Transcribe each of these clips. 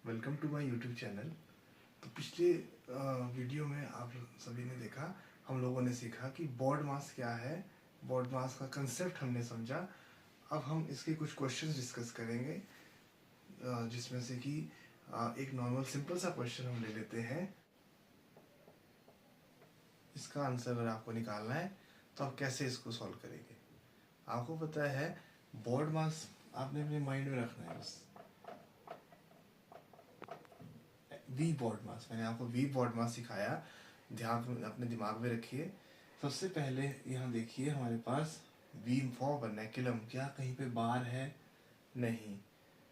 Welcome to my YouTube channel. तो पिछले video में आप सभी ने देखा, हम लोगों ने सीखा कि बॉड मास क्या है, बॉड मास का कंसेप्ट हमने समझा। अब हम इसके कुछ क्वेश्चंस डिस्कस करेंगे, जिसमें से कि एक नॉर्मल सिंपल सा क्वेश्चन हम ले लेते हैं। इसका आंसर अगर आपको निकालना है तो आप कैसे इसको सॉल्व करेंगे। आपको पता है बॉड मास आपने अपने माइंड में रखना है बस। वी बॉड मास, मैंने आपको वी बॉड मास सिखाया, ध्यान अपने दिमाग में रखिए। सबसे पहले यहाँ देखिए हमारे पास वी फॉर वर्नैकुलम, क्या कहीं पे बार है? नहीं।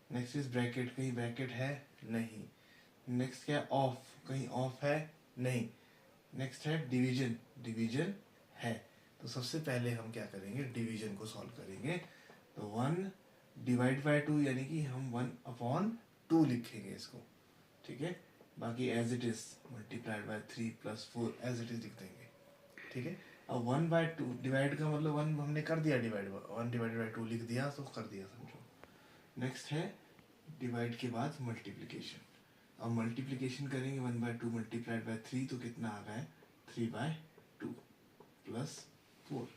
नेक्स्ट इज ब्रैकेट, कहीं ब्रैकेट है? नहीं। नेक्स्ट क्या है? ऑफ, कहीं ऑफ है? नहीं। नेक्स्ट है डिवीजन, डिवीजन है। तो सबसे पहले हम क्या करेंगे, डिवीजन को सॉल्व करेंगे। तो 1/2 यानी कि हम 1/2 लिखेंगे इसको, ठीक है। बाकी as it is ×3 + 4 as it is लिख देंगे, ठीक है। अब 1/2 डिवाइड का मतलब 1 हमने कर दिया, डिवाइड 1/2 लिख दिया तो कर दिया समझो। नेक्स्ट है डिवाइड के बाद मल्टीप्लिकेशन। अब मल्टीप्लिकेशन करेंगे 1/2 × 3 तो कितना आ गया है? 3/2 + 4,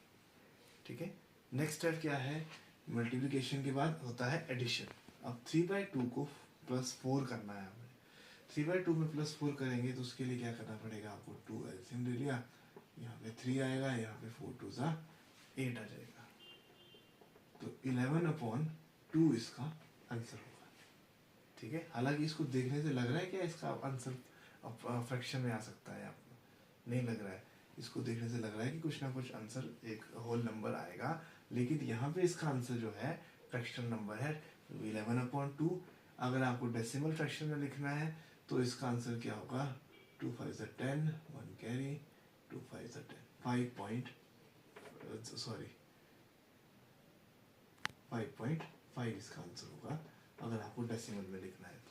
ठीक है। नेक्स्ट स्टेप क्या है? मल्टीप्लिकेशन के बाद होता है एडिशन। अब 3/2 को +4 करना है हमें। 3/2 में +4 करेंगे तो उसके लिए क्या करना पड़ेगा आपको? 2 एलसीएम ले लिया, यहाँ पे 3 आएगा, यहाँ पे 4 2 ज़ा 8 आ जाएगा। तो 11/2 इसका आंसर होगा, ठीक है। हालांकि इसको देखने से लग रहा है क्या इसका आंसर फ्रैक्शन में आ सकता है, आपको नहीं लग रहा है। इसको देखने से लग रहा है कि कुछ ना कुछ आंसर एक होल नंबर आएगा, लेकिन यहाँ पे इसका आंसर जो है फ्रैक्शन नंबर है 11/2। अगर आपको डेसिमल फ्रैक्शन में लिखना है तो इसका आंसर क्या होगा? 2 5 10, 1 कैरी, 2 5 10, 5.5 इसका आंसर होगा अगर आपको डेसिमल में लिखना है तो,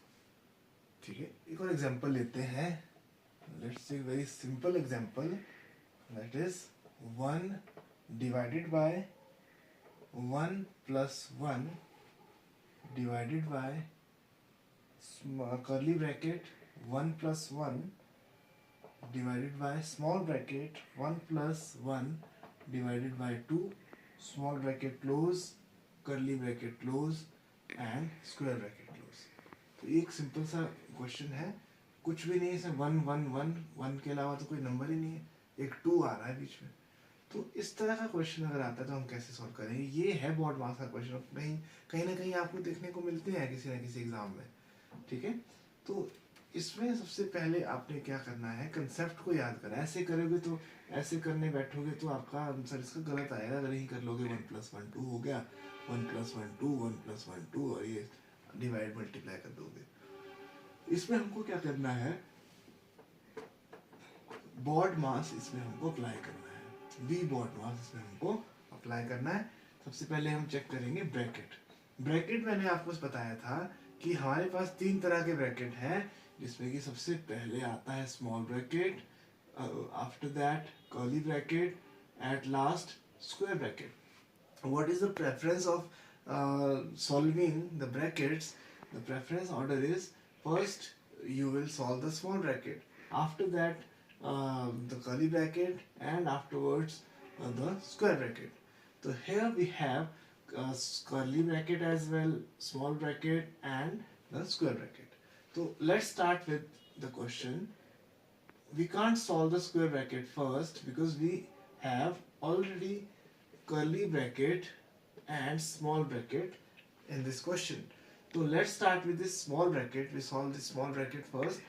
ठीक है। एक और एग्जांपल लेते हैं। Let's see very simple example, that is 1 divided by 1 + 1 divided by curly bracket 1 + 1 divided by small bracket 1 + 1 divided by 2 small bracket close curly bracket close and square bracket close। तो एक सिंपल सा question है, कुछ भी नहीं है इसमें, 1 1 1 1 के अलावा तो कोई नंबर ही नहीं है, एक 2 आ रहा है बीच में। तो इस तरह का क्वेश्चन अगर आता है तो हम कैसे सॉल्व करेंगे? ये है बॉड मास का क्वेश्चन, कहीं कहीं ना कहीं आपको देखने को मिलते हैं किसी ना किसी एग्जाम में, ठीक है। तो इसमें सबसे पहले आपने क्या करना है, कंसेप्ट को याद करना है। ऐसे करोगे तो, ऐसे करने बैठोगे तो आपका आंसर इसका गलत आएगा। अगर यही कर लोगे 1 + 1 2 हो गया, 1 + 1 2 1 + 1 2 और ये डिवाइड मल्टीप्लाई कर दोगे। इसमें हमको क्या करना है, बॉड मास इसमें हमको अप्लाई करना है, वी बॉड मास इसमें हमको अप्लाई करना है। सबसे पहले हम चेक करेंगे ब्रैकेट। ब्रैकेट मैंने आपको बताया था कि हमारे पास 3 तरह के ब्रैकेट हैं, जिसमें कि सबसे पहले आता है small bracket, after that curly bracket, at last square bracket. What is the preference of solving the brackets? The preference order is, first you will solve the small bracket, after that the curly bracket, and afterwards the square bracket. So here we have curly bracket as well, small bracket and the square bracket. So let's start with the question. We can't solve the square bracket first because we have already curly bracket and small bracket in this question. So let's start with this small bracket. We solve this small bracket first.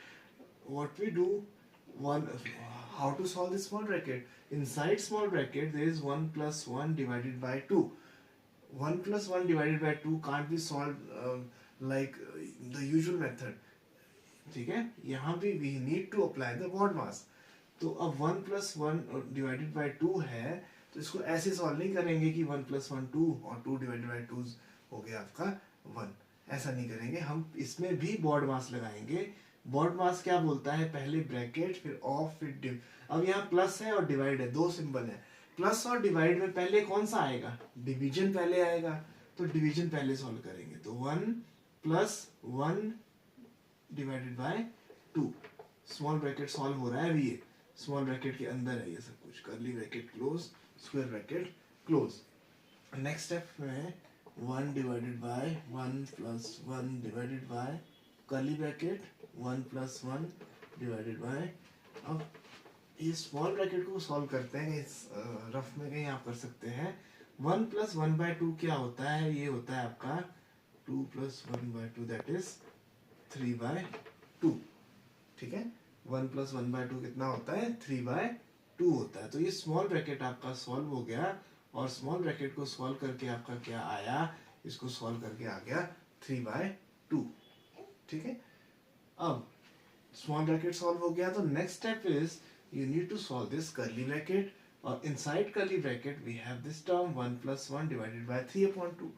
What we do, how to solve this small bracket? Inside small bracket there is 1 + 1 divided by 2. 1 + 1 divided by 2 can't be solved like the usual method, ठीक है। यहाँ भी we need to apply the bond mass। तो अब 1 + 1 divided by 2 है, तो इसको ऐसे सॉल्व नहीं करेंगे कि 1 + 1 2 और 2 डिवाइडेड बाय 2 हो गया आपका 1, ऐसा नहीं करेंगे। हम इसमें भी बॉड मास लगाएंगे। बॉड मास क्या बोलता है, पहले ब्रैकेट फिर ऑफ फिर डिव। अब यहाँ प्लस है और डिवाइड है, 2 सिंबल है। प्लस और डिवाइड में पहले कौन सा आएगा? डिवीजन पहले आएगा, तो डिवीजन पहले सॉल्व करेंगे। तो 1 + 1 divided by 2। Small bracket solve हो रहा है अभी, ये स्मॉल ब्रैकेट के अंदर है ये सब कुछ, curly bracket close, square bracket close. Next step में 1 divided by 1 plus 1 divided by curly bracket 1 plus 1 divided by, अब ये स्मॉल ब्रैकेट को सॉल्व करते हैं, इस रफ में कहीं आप कर सकते हैं। 1 प्लस 1 बाय 2 क्या होता है, ये होता है आपका 2 plus 1 by 2 that is 3 by 2, ठीक है। 1 प्लस 1 बाय 2 कितना होता है, 3 बाय 2 होता है। तो ये स्मॉल ब्रैकेट आपका सॉल्व हो गया, और स्मॉल ब्रैकेट को सॉल्व करके आपका क्या आया, इसको सॉल्व करके आ गया 3 बाय 2, ठीक है। अब स्मॉल ब्रैकेट सॉल्व हो गया, तो next step is you need to solve this curly bracket, और inside curly bracket we have this term 1 plus 1 divided by 3 upon 2।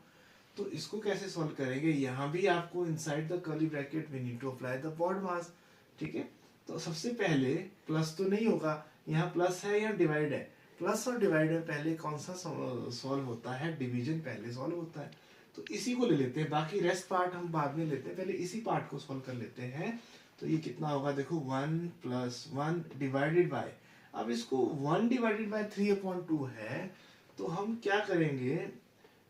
तो इसको कैसे सॉल्व करेंगे, यहाँ भी आपको inside the curly bracket we need to apply the bod mass, ठीक है। तो सबसे पहले प्लस तो नहीं होगा, यहाँ प्लस है या डिवाइड है, प्लस और डिवाइड में पहले कौन सा सॉल्व होता है, डिवीजन पहले सॉल्व होता है। तो इसी को ले लेते हैं, बाकी रेस्ट पार्ट हम बाद में लेते हैं, पहले इसी पार्ट को सॉल्व कर लेते हैं। तो ये कितना होगा, देखो 1 प्लस 1 डिवाइडेड बाय, अब इसको 1 डिवाइडेड बाय 3/2 है, तो हम क्या करेंगे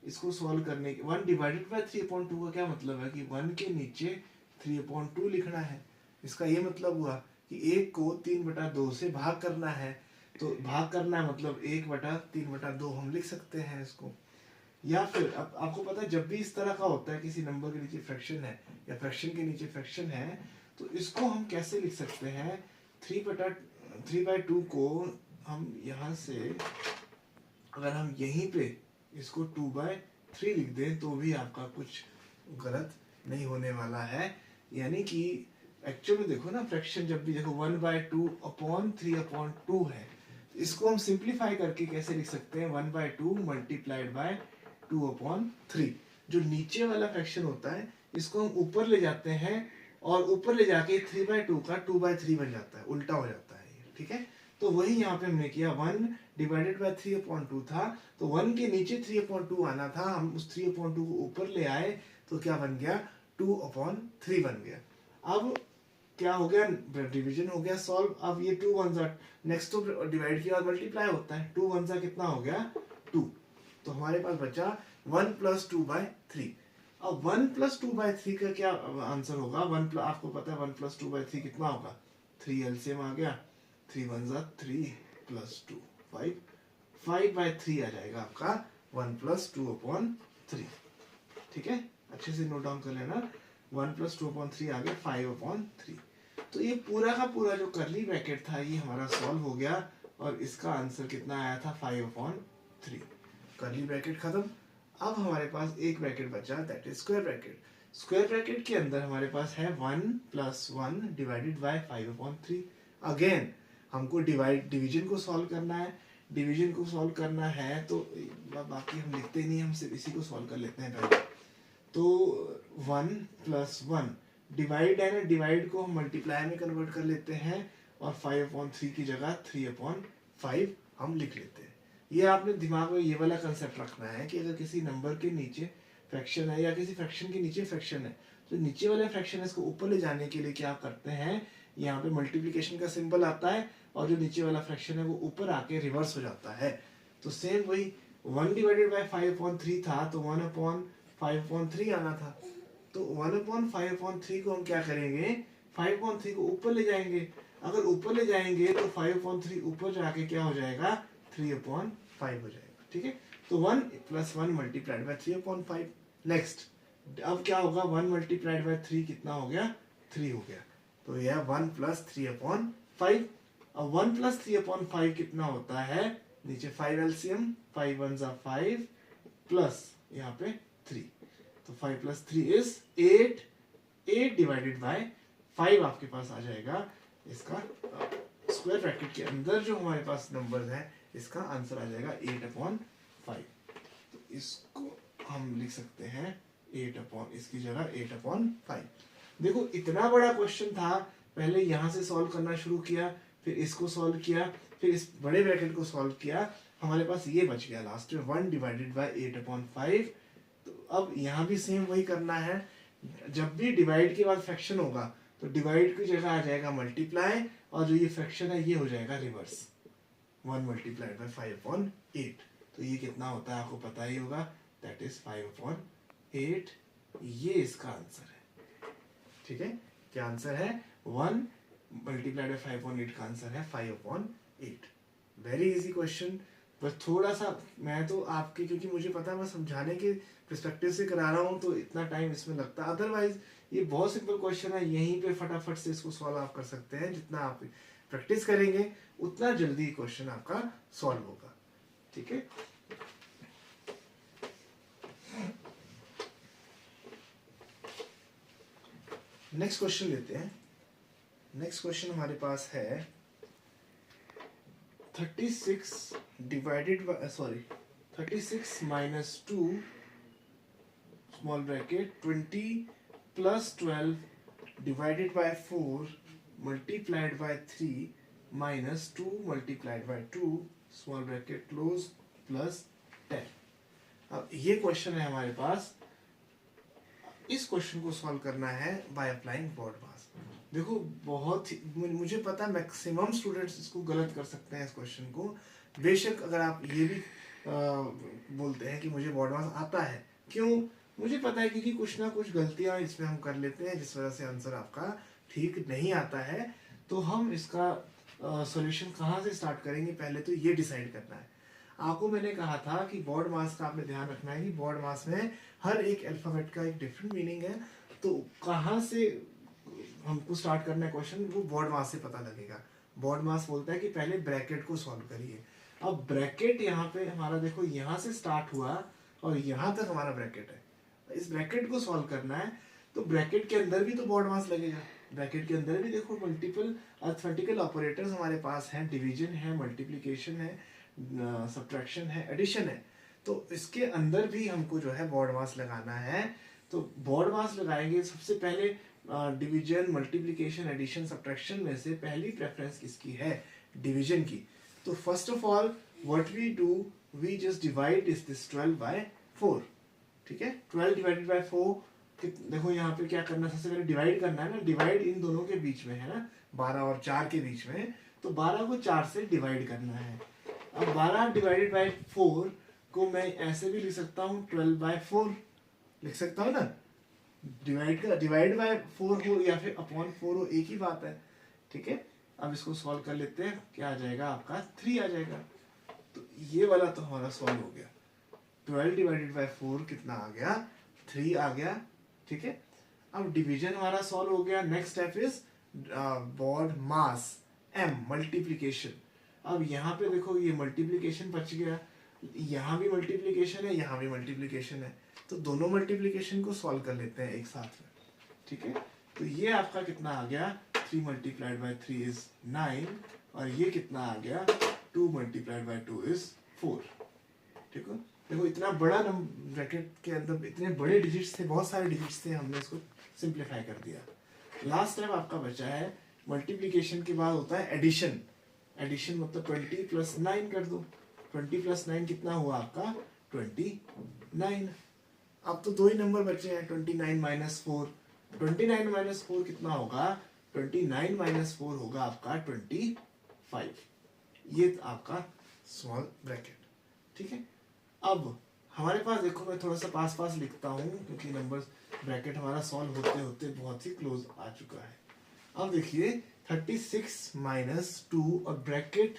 इसको सॉल्व करने के, 1 डिवाइडेड बाय 3/2 का क्या मतलब है कि 1 के नीचे 3/2 लिखना है। इसका ये मतलब हुआ कि 1 को 3/2 से भाग करना है, तो भाग करना है मतलब 1/3/2 हम लिख सकते हैं इसको। या फिर अब आपको पता है जब भी इस तरह का होता है, किसी नंबर के नीचे फ्रैक्शन है या फ्रैक्शन के नीचे फ्रैक्शन है, तो इसको हम कैसे लिख सकते हैं, 3/2 को हम यहाँ से अगर हम यहीं पे इसको 2/3 लिख दें तो भी आपका कुछ गलत नहीं होने वाला है। यानी कि एक्चुअल में देखो ना, फ्रैक्शन जब भी देखो 1/2/3/2 है, इसको हम सिंप्लीफाई करके कैसे लिख सकते हैं, 1/2 मल्टीप्लाइड बाय 2/3। जो नीचे वाला फ्रैक्शन होता है इसको हम ऊपर ले जाते हैं, और ऊपर ले जाके 3/2 का 2/3 बन जाता है, उल्टा हो जाता है ये, ठीक है। तो वही यहाँ पे हमने किया, 1 डिवाइडेड बाय 3/2 था, तो 1 के नीचे 3/2 आना था, हम उस 3/2 को ऊपर ले आए, तो क्या बन गया, 2/3 बन गया। अब क्या हो गया, डिवीजन हो गया सॉल्व। अब ये 2 1 नेक्स्ट तो डिवाइड किया और मल्टीप्लाई होता है, 2 1 कितना हो गया 2, तो हमारे पास बचा 1 प्लस 2/3। अब 1 प्लस 2/3 का क्या आंसर होगा, आपको पता है 1 प्लस 2/3 कितना होगा, 3 एलसीएम आ गया, 3 1 3 प्लस 2 5, 5/3 आ जाएगा आपका 1 प्लस 2/3, ठीक है। अच्छे से नोट डाउन कर लेना, 1 प्लस 2/3 आ गया 5/3। तो ये पूरा का पूरा जो कर्ली ब्रैकेट था ये हमारा सॉल्व हो गया, और इसका आंसर कितना आया था 5/3। कर्ली ब्रैकेट खत्म। अब हमारे पास एक ब्रैकेट बचा, that is square bracket. Square bracket के अंदर हमारे पास है 1 प्लस 1 डिवाइडेड बाय 5/3। अगेन हमको डिवीजन को सॉल्व करना है, डिवीजन को सॉल्व करना है तो बाकी हम लिखते नहीं, हम सिर्फ इसी को सॉल्व कर लेते हैं पहले। तो 1 प्लस 1 डिवाइड है ना, डिवाइड को हम मल्टीप्लाई में कन्वर्ट कर लेते हैं, और 5/3 की जगह 3/5 हम लिख लेते हैं। ये आपने दिमाग में ये वाला कंसेप्ट रखना है कि अगर किसी नंबर के नीचे फ्रैक्शन है या किसी फ्रैक्शन के नीचे फ्रैक्शन है, तो नीचे वाले फ्रैक्शन है इसको ऊपर ले जाने के लिए क्या करते हैं, यहाँ पे मल्टीप्लिकेशन का सिंबल आता है, और जो नीचे वाला फ्रैक्शन है वो ऊपर आके रिवर्स हो जाता है। तो सेम वही 1 डिवाइडेड बाय 5/3 था, तो 1/5/3 आना था। तो 1/5/3 को हम क्या करेंगे, 5/3 को ऊपर ले जाएंगे। अगर ऊपर ले जाएंगे तो 5/3 ऊपर जाके क्या हो जाएगा, 3/5 हो जाएगा, ठीक है। तो 1 प्लस 1 मल्टीप्लाइड बाय 3/5। नेक्स्ट अब क्या होगा, 1 मल्टीप्लाइड बाय 3 कितना हो गया, 3 हो गया। तो यह 1 प्लस 3/5। अब 1 प्लस 3/5 कितना होता है, नीचे 5 एलसीएम, 5 1 5 प्लस यहाँ पे 3, तो 5 प्लस 3 इज 8। 8 डिवाइडेड बाय 5 आपके पास आ जाएगा। इसका स्क्वायर ब्रैकेट के अंदर जो हमारे पास नंबर्स हैं, इसका आंसर आ जाएगा 8/5। तो इसको हम लिख सकते हैं 8 इसकी जगह 8/5। देखो इतना बड़ा क्वेश्चन था, पहले यहाँ से सॉल्व करना शुरू किया, फिर इसको सॉल्व किया, फिर इस बड़े ब्रैकेट को सॉल्व किया, हमारे पास ये बच गया लास्ट में 1 डिवाइडेड बाय 8/5। तो अब यहाँ भी सेम वही करना है, जब भी डिवाइड के बाद फ्रैक्शन होगा तो डिवाइड की जगह आ जाएगा मल्टीप्लाई, और जो ये फ्रैक्शन है ये हो जाएगा रिवर्स, 1 मल्टीप्लाइड बाई 5/8। तो ये कितना होता है आपको पता ही होगा, दैट इज 5/8। ये इसका आंसर है। ठीक है, क्या आंसर है? 1 मल्टीप्लाइड बाई 5/8 का आंसर है 5/8। Very easy question. बस थोड़ा सा मैं तो आपके, क्योंकि मुझे पता है मैं समझाने के पर्सपेक्टिव से करा रहा हूँ तो इतना टाइम इसमें लगता है, अदरवाइज ये बहुत सिंपल क्वेश्चन है, यहीं पे फटाफट से इसको सॉल्व आप कर सकते हैं। जितना आप प्रैक्टिस करेंगे उतना जल्दी क्वेश्चन आपका सॉल्व होगा। ठीक है, नेक्स्ट क्वेश्चन लेते हैं। नेक्स्ट क्वेश्चन हमारे पास है 36 divided by 36 minus 2 small bracket 20 plus 12 divided by 4 multiplied by 3 minus 2 multiplied by 2 small bracket close plus 10। अब ये क्वेश्चन है हमारे पास। इस क्वेश्चन को सॉल्व करना है बाय अप्लाइंग BODMAS। देखो बहुत ही, मुझे पता है मैक्सिमम स्टूडेंट्स इसको गलत कर सकते हैं इस क्वेश्चन को। बेशक अगर आप ये भी बोलते हैं कि मुझे BODMAS आता है, क्यों? मुझे पता है क्योंकि कुछ ना कुछ गलतियां इसमें हम कर लेते हैं जिस वजह से आंसर आपका ठीक नहीं आता है। तो हम इसका सॉल्यूशन कहाँ से स्टार्ट करेंगे, पहले तो ये डिसाइड करना है। आपको मैंने कहा था कि BODMAS का आपने ध्यान रखना है कि BODMAS में हर एक अल्फाबेट का एक डिफरेंट मीनिंग है। तो कहाँ से हमको स्टार्ट करना है क्वेश्चन, वो BODMAS से पता लगेगा। BODMAS बोलता है कि पहले ब्रैकेट को सॉल्व करिए। अब ब्रैकेट यहाँ पे हमारा देखो, यहाँ से स्टार्ट हुआ और यहाँ तक हमारा ब्रैकेट है। इस ब्रैकेट को सॉल्व करना है, तो ब्रैकेट के अंदर भी तो BODMAS लगेगा। ब्रैकेट के अंदर भी देखो मल्टीपल अरिथमेटिकल ऑपरेटर्स हमारे पास हैं, डिवीजन है, मल्टीप्लिकेशन है, सब्ट्रैक्शन है, एडिशन है। तो इसके अंदर भी हमको जो है BODMAS लगाना है। तो BODMAS लगाएंगे सबसे पहले। डिवीजन, मल्टीप्लिकेशन, एडिशन, सब्ट्रैक्शन में से पहली प्रेफरेंस किसकी है? डिवीजन की। तो first of all what we do, we just divide is this 12 by 4। ठीक है, 12 डिवाइडेड बाय 4। देखो यहाँ पे क्या करना है, सबसे पहले डिवाइड करना है ना। डिवाइड इन दोनों के बीच में है ना, 12 और 4 के बीच में। तो 12 को 4 से डिवाइड करना है। अब 12 डिवाइडेड बाय 4 को मैं ऐसे भी लिख सकता हूँ, 12 बाय 4 लिख सकता हूँ ना। डिवाइड बाय 4 हो या फिर अपॉन 4 हो, एक ही बात है। ठीक है, अब इसको सॉल्व कर लेते हैं। क्या आ जाएगा आपका? 3 आ जाएगा। तो ये वाला तो हमारा सॉल्व हो गया। 12 डिवाइडेड बाय 4 कितना आ गया? 3 आ गया। ठीक है, अब डिवीजन हमारा सॉल्व हो गया। Next step is BODMAS, M multiplication. अब यहाँ पे देखो ये मल्टीप्लिकेशन बच गया, यहाँ भी मल्टीप्लिकेशन है, यहाँ भी मल्टीप्लिकेशन है। तो दोनों मल्टीप्लिकेशन को सॉल्व कर लेते हैं एक साथ में। ठीक है, तो ये आपका कितना आ गया? 3 मल्टीप्लाइड बाय 3 इज 9, और ये कितना आ गया? 2 मल्टीप्लाइड बाय 2 इज 4। ठीक है, देखो इतना बड़ा नंबर ब्रैकेट के अंदर इतने बड़े डिजिट्स थे, बहुत सारे डिजिट्स थे, हमने इसको सिंप्लीफाई कर दिया। लास्ट टाइम आपका बचा है मल्टीप्लिकेशन के बाद होता है एडिशन। एडिशन मतलब 20 प्लस 9 कर दो। 20 प्लस 9 कितना हुआ आपका? 29। अब तो दो ही नंबर बचे हैं, 29 माइनस 4। 29 माइनस 4 कितना होगा? 29 माइनस 4 होगा आपका 25। ये आपका स्मॉल ब्रैकेट। ठीक है, अब हमारे पास देखो, मैं थोड़ा सा पास पास लिखता हूँ क्योंकि नंबर्स ब्रैकेट हमारा सॉल्व होते होते बहुत ही क्लोज आ चुका है। अब देखिए 36 माइनस 2 और ब्रैकेट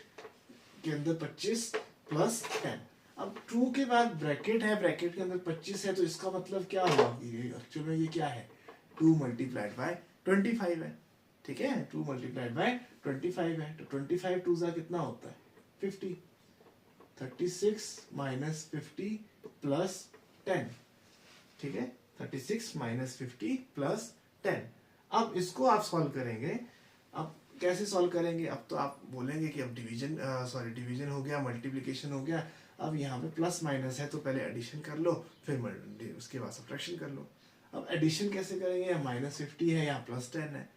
के अंदर 25 प्लस 10। अब 2 के बाद ब्रैकेट है, ब्रैकेट के अंदर 25 है, तो इसका मतलब क्या हुआ? एक्चुअल में ये क्या है? 2 मल्टीप्लाइड बाय 25 है। ठीक है, 2 मल्टीप्लाइड बाय 25 है। तो 25 2 जा कितना होता है? 50। 36 माइनस 50 प्लस 10। ठीक है, 36 माइनस 50 प्लस 10। अब इसको आप सॉल्व करेंगे। अब कैसे सॉल्व करेंगे? अब तो आप बोलेंगे कि अब डिवीजन हो गया, मल्टीप्लिकेशन हो गया, अब यहाँ पे प्लस माइनस है तो पहले एडिशन कर लो, फिर उसके बाद सब्ट्रैक्शन कर लो। अब एडिशन कैसे करेंगे? यहाँ माइनस 50 है, यहाँ प्लस 10 है।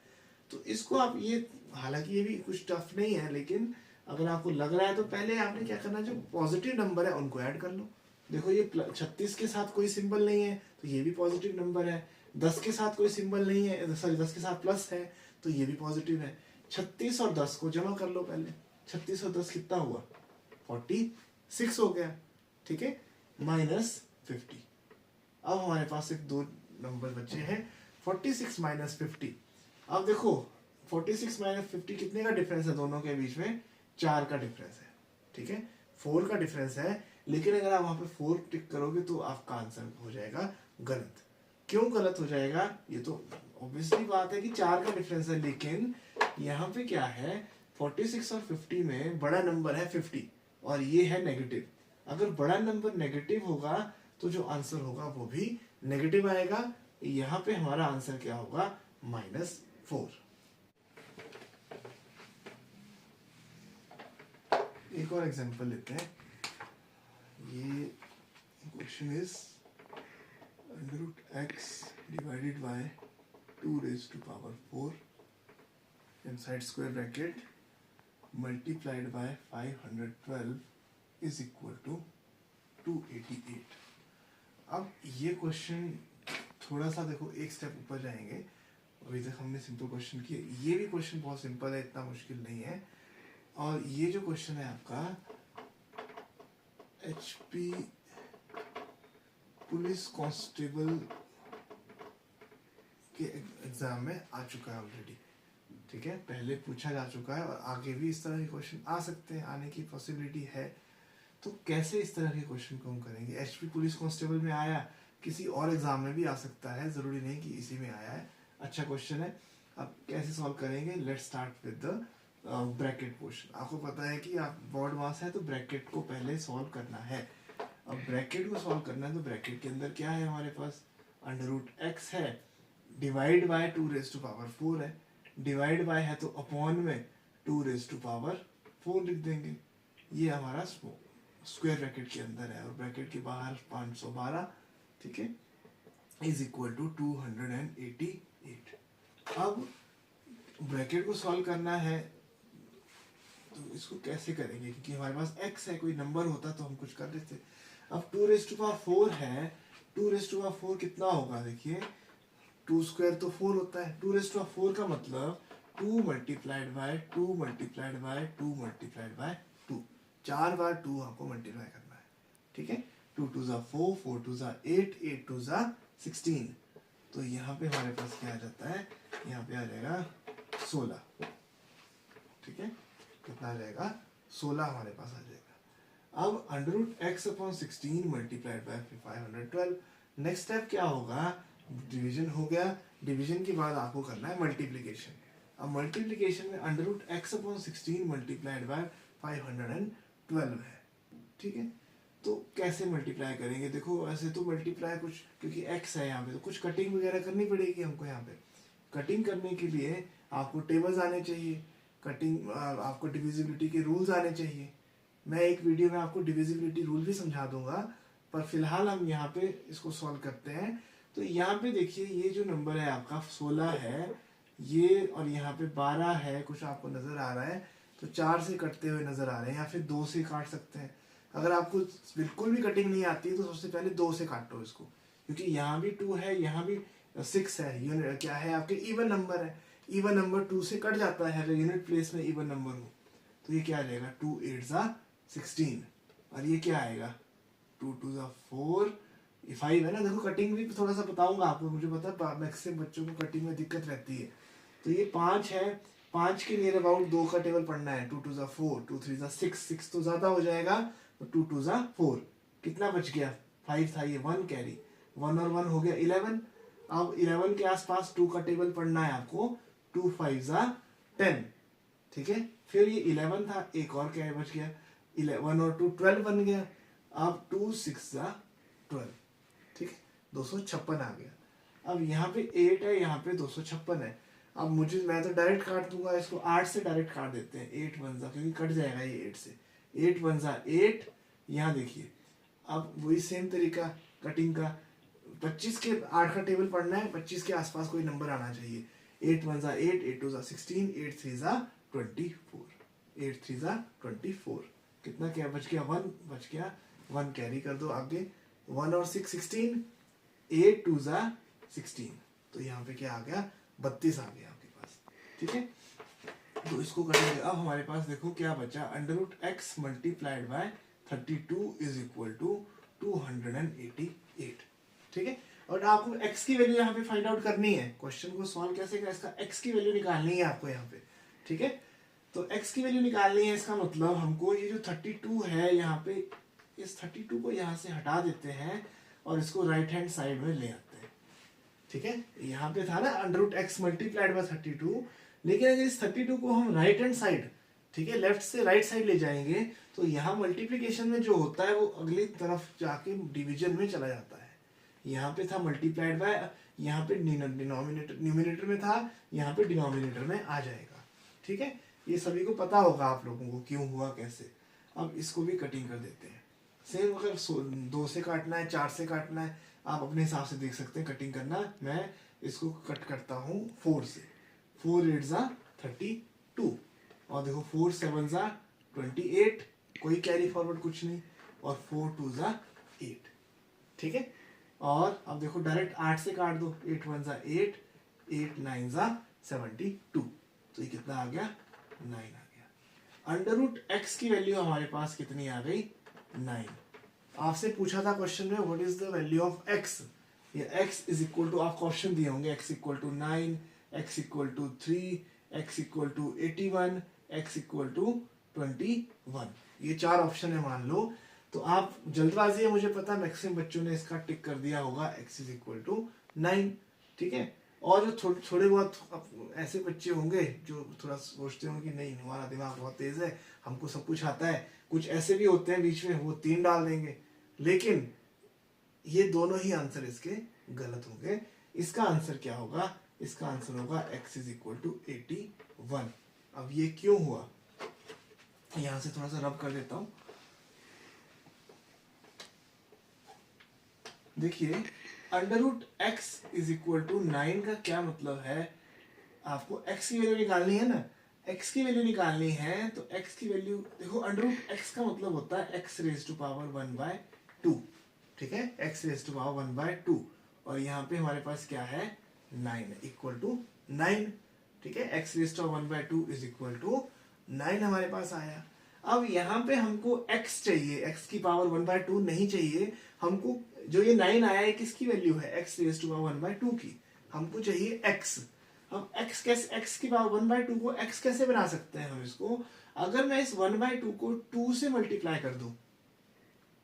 तो इसको आप ये, हालांकि ये भी कुछ टफ नहीं है, लेकिन अगर आपको लग रहा है तो पहले आपने क्या करना है, जो पॉजिटिव नंबर है उनको ऐड कर लो। देखो ये 36 के साथ कोई सिंबल नहीं है, तो ये भी पॉजिटिव नंबर है। 10 के साथ कोई सिंबल नहीं है, सॉरी 10 के साथ प्लस है, तो ये भी पॉजिटिव है। 36 और 10 को जमा कर लो पहले, 36 और 10 कितना हुआ, 46 हो गया, ठीक है, -50। अब हमारे पास एक दो नंबर बचे हैं, 46 - 50। अब देखो 46 - 50 कितने का डिफरेंस है दोनों के बीच में, 4 का डिफरेंस है, ठीक है, 4 का डिफरेंस है। लेकिन अगर आप वहां पे 4 टिक करोगे तो आपका आंसर हो जाएगा गलत। क्यों गलत हो जाएगा, ये तो ऑब्वियसली बात है कि 4 का डिफरेंस है, लेकिन यहाँ पे क्या है, 46 और 50 में बड़ा नंबर है 50 और ये है नेगेटिव। अगर बड़ा नंबर नेगेटिव होगा तो जो आंसर होगा वो भी नेगेटिव आएगा। यहाँ पे हमारा आंसर क्या होगा, -4। एक और एग्जांपल लेते हैं। ये question is √x divided by 2⁴ inside square bracket multiplied by 512 is equal to 288। अब ये क्वेश्चन थोड़ा सा देखो एक स्टेप ऊपर जाएंगे। अभी तक हमने सिंपल क्वेश्चन किए, ये भी क्वेश्चन बहुत सिंपल है, इतना मुश्किल नहीं है। और ये जो क्वेश्चन है आपका HP पुलिस कांस्टेबल के एग्जाम में आ चुका है ऑलरेडी, ठीक है, पहले पूछा जा चुका है और आगे भी इस तरह के क्वेश्चन आ सकते हैं, आने की पॉसिबिलिटी है। तो कैसे इस तरह के क्वेश्चन को हम करेंगे, HP पुलिस कांस्टेबल में आया, किसी और एग्जाम में भी आ सकता है, जरूरी नहीं कि इसी में आया है। अच्छा क्वेश्चन है। अब कैसे सॉल्व करेंगे, let's start with the bracket portion. आपको पता है कि आप बोर्ड मास है तो ब्रैकेट को पहले सॉल्व करना है। अब ब्रैकेट को सॉल्व करना है तो ब्रैकेट के अंदर क्या है हमारे पास, √x है, डिवाइड बाय 2⁴ है, डिवाइड बाय है तो अपॉन में 2⁴ लिख देंगे। ये हमारा स्क्वायर ब्रैकेट के अंदर है और ब्रैकेट के बाहर 512, ठीक है, इज इक्वल टू 288। अब ब्रैकेट को सॉल्व करना है तो इसको कैसे करेंगे, क्योंकि हमारे पास x है, कोई नंबर होता तो हम कुछ कर देते। अब 2⁴ है, 2⁴ कितना होगा, देखिए 2² तो 4 होता है, 2⁴ का मतलब 2 multiplied by 2 multiplied by 2 multiplied by 2, 4 बार 2 आपको मल्टीप्लाई करना है, ठीक है। 2 2 ज़ा 4, 4 2 ज़ा 8, 8 2 ज़ा 16। तो यहाँ पे हमारे पास क्या आ जाता है, यहाँ पे आ जाएगा 16, ठीक है, कितना आ जाएगा 16 हमारे पास आ जाएगा। अब √x/16 multiplied by 512। Next step क्या होगा, डिवीजन हो गया, डिवीजन के बाद आपको करना है मल्टीप्लिकेशन। अब मल्टीप्लिकेशन में √x/16 मल्टीप्लाइड बाय 512 है, ठीक है। तो कैसे मल्टीप्लाई करेंगे, देखो ऐसे तो मल्टीप्लाई कुछ, क्योंकि x है यहाँ पे तो कुछ कटिंग वगैरह करनी पड़ेगी हमको। यहाँ पे कटिंग करने के लिए आपको टेबल्स आने चाहिए, कटिंग आपको डिविजिबिलिटी के रूल्स आने चाहिए। मैं एक वीडियो में आपको डिविजिबिलिटी रूल भी समझा दूंगा, पर फिलहाल हम यहाँ पे इसको सॉल्व करते हैं। तो यहाँ पे देखिए ये जो नंबर है आपका 16 है, ये और यहाँ पे 12 है, कुछ आपको नजर आ रहा है तो 4 से कटते हुए नजर आ रहे हैं, या फिर 2 से काट सकते हैं। अगर आपको बिल्कुल भी कटिंग नहीं आती तो सबसे पहले 2 से काटो इसको, क्योंकि यहाँ भी 2 है, यहाँ भी 6 है, यूनिट क्या है आपके इवन नंबर है, इवन नंबर 2 से कट जाता है अगर यूनिट प्लेस में इवन नंबर हो। तो ये क्या आ जाएगा, 2 8 ज़ा 16, और ये क्या आएगा 2 2 ज़ा 4, 5 है ना। देखो कटिंग भी थोड़ा सा बताऊंगा आपको, मुझे पता है मैक्सिमम बच्चों को कटिंग में दिक्कत रहती है। तो ये 5 है, 5 के नियर अबाउट 2 का टेबल पढ़ना है, 2 2 ज़ा 4, 2 3 ज़ा 6, 6 तो ज्यादा हो जाएगा, तो 2 2 ज़ा 4, कितना बच गया 5 था, ये 1 कैरी, 1 और 1 हो गया 11। अब 11 के आसपास 2 का टेबल पढ़ना है आपको, 2 5 ज़ा 10, ठीक है। फिर ये 11 था, एक और क्या बच गया, 11 और 2 12 बन गया। अब 2 6 ज़ा 12, ठीक है, 256 आ गया। अब यहाँ पे 8 है, यहाँ पे 256 है। अब मैं तो डायरेक्ट काट दूंगा इसको, 8 से डायरेक्ट काट देते हैं, 8 1 ज़ा, क्योंकि कट जाएगा ये 8 से, 8 1 ज़ा 8। यहाँ देखिए अब वही सेम तरीका कटिंग का, 25 के 8 का टेबल पढ़ना है, 25 के आसपास कोई नंबर आना चाहिए, 8 1 ज़ा 8, 8 2 ज़ा 16, 8 3 ज़ा 24, 8 3 ज़ा 24, कितना क्या बच गया, 1 बच गया, 1 कैरी कर दो आगे, 1 और 6 16, 8 2 ज़ा 16, तो यहाँ पे क्या आ गया, 32 आ गया आपके पास। ठीक है, तो इसको करेंगे। अब हमारे पास देखो क्या बचा, under root x multiplied by 32 is equal to 288। ठीक है, और आपको x की वैल्यू यहाँ पे फाइंड आउट करनी है। क्वेश्चन को सॉल्व कैसे करें, इसका x की वैल्यू निकालनी है आपको यहाँ पे। ठीक है, तो x की वैल्यू निकालनी है, इसका मतलब हमको ये जो 32 है यहाँ पे, इस 32 को यहाँ से हटा देते हैं और इसको राइट हैंड साइड में ले आते हैं। ठीक है, यहाँ पे था ना under root x multiplied by 32, लेकिन अगर इस 32 को हम राइट हैंड साइड, ठीक है, लेफ्ट से राइट साइड ले जाएंगे तो यहाँ मल्टीप्लिकेशन में जो होता है वो अगली तरफ जाके डिवीजन में चला जाता है। यहाँ पे था मल्टीप्लाइड बाय, यहाँ पे डिनोमिनेटर न्यूमिनेटर में था, यहाँ पे डिनोमिनेटर में आ जाएगा। ठीक है, ये सभी को पता होगा आप लोगों को क्यों हुआ कैसे। अब इसको भी कटिंग कर देते हैं। सेम अगर 2 से काटना है, 4 से काटना है, आप अपने हिसाब से देख सकते हैं कटिंग करना। मैं इसको कट करता हूँ 4 से। 4 8 जा 32 और देखो 4 7 जा 28, कोई कैरी फॉरवर्ड कुछ नहीं, और 4 2 जा 8। ठीक है, और अब देखो डायरेक्ट 8 से काट दो, 8 1 जा 8, 8 9 जा 72, तो ये कितना आ गया, 9 आ गया। अंडर रूट एक्स की वैल्यू हमारे पास कितनी आ गई, 9। आपसे पूछा था क्वेश्चन में what is the value of x, ये x इज इक्वल टू, आप क्वेश्चन दिए होंगे x equal to 9, x equal to 3, x equal to 81, x equal to 21, ये 4 ऑप्शन है मान लो। तो आप जल्दबाजी है, मुझे पता मैक्सिमम बच्चों ने इसका टिक कर दिया होगा x इज इक्वल टू 9। ठीक है, और जो थोड़े बहुत ऐसे बच्चे होंगे जो थोड़ा सोचते होंगे कि नहीं हमारा दिमाग बहुत तेज है, हमको सब कुछ आता है, कुछ ऐसे भी होते हैं बीच में वो 3 डाल देंगे, लेकिन ये दोनों ही आंसर इसके गलत होंगे। इसका आंसर क्या होगा, इसका आंसर होगा x इज इक्वल टू 81। अब ये क्यों हुआ, यहां से थोड़ा सा रब कर देता हूं। देखिए under root x is equal to 9 का क्या मतलब है, आपको x की वैल्यू निकालनी है ना, x की वैल्यू निकालनी है तो x की वैल्यू देखो, अंडर रूट x का मतलब होता है x रेज टू पावर 1/2। ठीक है, x रेज टू पावर 1/2, और यहाँ पे हमारे पास क्या है, 9 इक्वल टू 9। ठीक है, x raise to 1/2 is equal to 9 हमारे पास आया। अब यहाँ पे हमको x चाहिए, x की पावर 1/2 नहीं चाहिए हमको। जो ये 9 आया है किसकी वैल्यू है, x रेज टू पावर 1/2 की, हमको चाहिए x। अब x कैसे, x की पावर 1/2 को x कैसे बना सकते हैं हम इसको, अगर मैं इस 1/2 को 2 से मल्टीप्लाई कर दूं,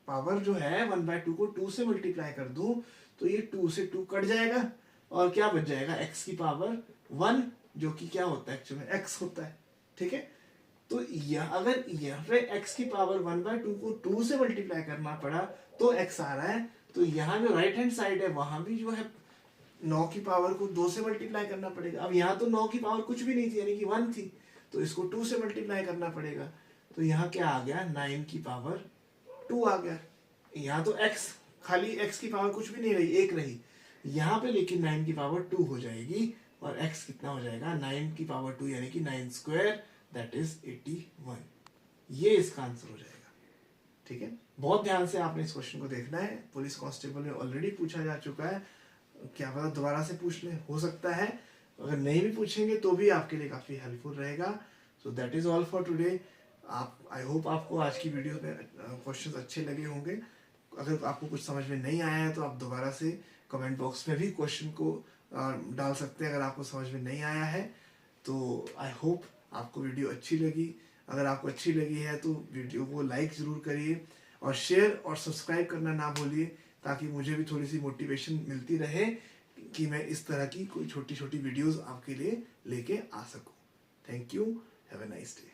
पावर जो है 1/2 को 2 से मल्टीप्लाई कर दूं, तो ये 2 से 2 कट जाएगा और क्या बच जाएगा, x की पावर 1, जो कि क्या होता है एक्चुअली में x होता है। ठीक है, तो अगर यहाँ पे x की पावर 1/2 को 2 से मल्टीप्लाई करना पड़ा तो x आ रहा है, तो यहाँ जो राइट हैंड साइड है वहां भी जो है 9 की पावर को 2 से मल्टीप्लाई करना पड़ेगा। अब यहाँ तो 9 की पावर कुछ भी नहीं थी, यानी कि 1 थी, तो इसको 2 से मल्टीप्लाई करना पड़ेगा। तो यहाँ क्या आ गया, 9 की पावर 2 आ गया। यहाँ तो x, खाली x की पावर कुछ भी नहीं रही, 1 रही, यहाँ पे लेकिन 9 की पावर 2 हो जाएगी, और x कितना हो जाएगा, 9 की पावर 2 यानी कि 9 स्क्वायर, दैट इज 81। ये इसका आंसर हो जाएगा। ठीक है, बहुत ध्यान से आपने इस क्वेश्चन को देखना है। पुलिस कांस्टेबल में ऑलरेडी पूछा जा चुका है, क्या पता दोबारा से पूछ ले, हो सकता है। अगर नहीं भी पूछेंगे तो भी आपके लिए काफी हेल्पफुल रहेगा। So that is all for today. आप, आई होप आपको आज की वीडियो में क्वेश्चंस अच्छे लगे होंगे। अगर आपको कुछ समझ में नहीं आया है तो आप दोबारा से कमेंट बॉक्स में भी क्वेश्चन को डाल सकते हैं अगर आपको समझ में नहीं आया है। तो आई होप आपको वीडियो अच्छी लगी। अगर आपको अच्छी लगी है तो वीडियो को लाइक ज़रूर करिए और शेयर और सब्सक्राइब करना ना भूलिए, ताकि मुझे भी थोड़ी सी मोटिवेशन मिलती रहे कि मैं इस तरह की कोई छोटी छोटी वीडियोस आपके लिए लेके आ सकूं। Thank you, have a nice day.